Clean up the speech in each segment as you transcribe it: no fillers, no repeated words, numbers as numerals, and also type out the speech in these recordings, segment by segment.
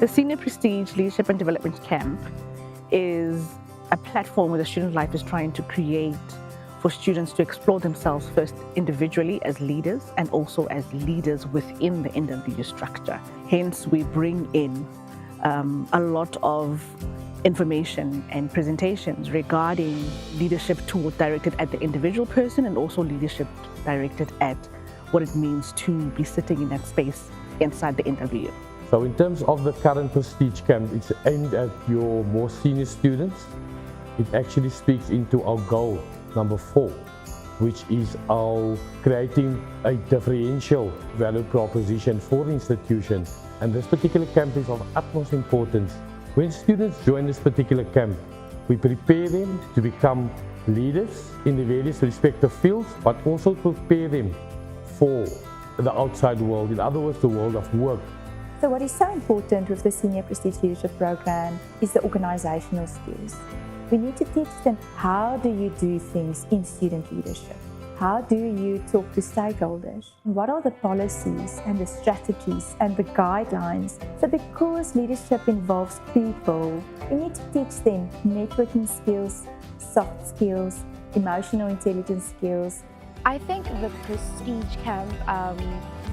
The Senior Prestige Leadership and Development Camp is a platform where the student life is trying to create for students to explore themselves first individually as leaders and also as leaders within the NWU structure. Hence, we bring in a lot of information and presentations regarding leadership tools directed at the individual person and also leadership directed at what it means to be sitting in that space inside the NWU. So in terms of the current Prestige Camp, it's aimed at your more senior students. It actually speaks into our goal, number 4, which is our creating a differential value proposition for the institution. And this particular camp is of utmost importance. When students join this particular camp, we prepare them to become leaders in the various respective fields, but also prepare them for the outside world, in other words, the world of work. So what is so important with the Senior Prestige Leadership Program is the organizational skills. We need to teach them how do you do things in student leadership? How do you talk to stakeholders? What are the policies and the strategies and the guidelines? So because leadership involves people, we need to teach them networking skills, soft skills, emotional intelligence skills. I think the Prestige Camp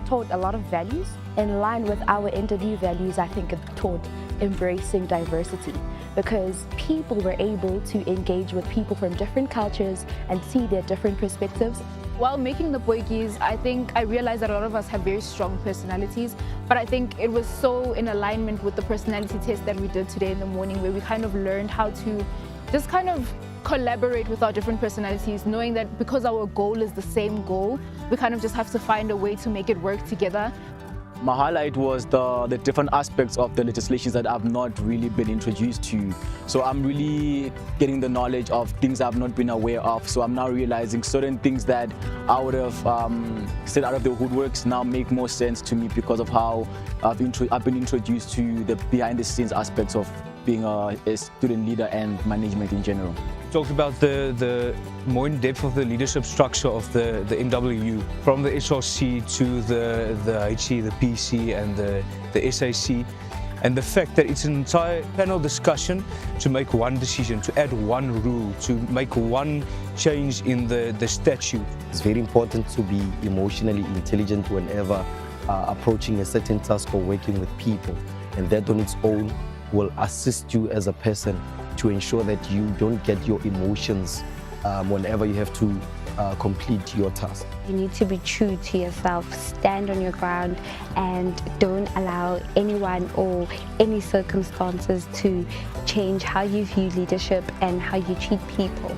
taught a lot of values. In line with our NWU values, I think it taught embracing diversity because people were able to engage with people from different cultures and see their different perspectives. While making the bootjies, I think I realized that a lot of us have very strong personalities, but I think it was so in alignment with the personality test that we did today in the morning, where we kind of learned how to just kind of collaborate with our different personalities, knowing that because our goal is the same goal, we kind of just have to find a way to make it work together. My highlight was the different aspects of the legislations that I've not really been introduced to. So I'm really getting the knowledge of things I've not been aware of. So I'm now realizing certain things that I would have said out of the woodworks now make more sense to me because of how I've been introduced to the behind the scenes aspects of being a student leader and management in general. Talked about the more in depth of the leadership structure of the NWU, from the SRC to the HC, the PC and the SAC, and the fact that it's an entire panel discussion to make one decision, to add one rule, to make one change in the statute. It's very important to be emotionally intelligent whenever approaching a certain task or working with people, and that on its own will assist you as a person to ensure that you don't get your emotions whenever you have to complete your task. You need to be true to yourself, stand on your ground and don't allow anyone or any circumstances to change how you view leadership and how you treat people.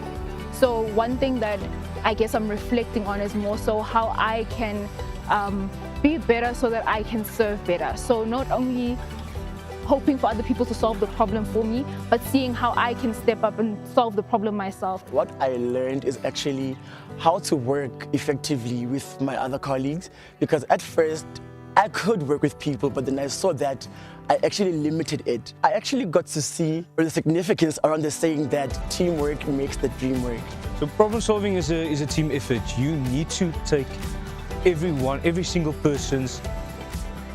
So one thing that I guess I'm reflecting on is more so how I can be better so that I can serve better. So not only hoping for other people to solve the problem for me, but seeing how I can step up and solve the problem myself. What I learned is actually how to work effectively with my other colleagues, because at first I could work with people, but then I saw that I actually limited it. I actually got to see the significance around the saying that teamwork makes the dream work. So problem solving is a team effort. You need to take every single person's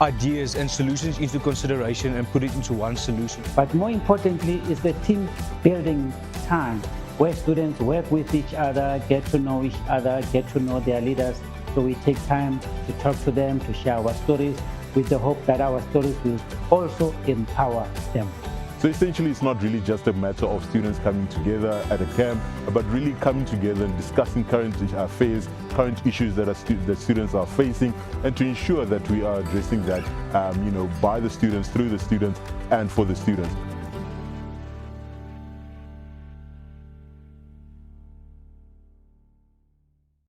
ideas and solutions into consideration and put it into one solution. But more importantly is the team building time, where students work with each other, get to know each other, get to know their leaders. So we take time to talk to them, to share our stories, with the hope that our stories will also empower them. So essentially, it's not really just a matter of students coming together at a camp, but really coming together and discussing current affairs, current issues that students are facing, and to ensure that we are addressing that, by the students, through the students, and for the students.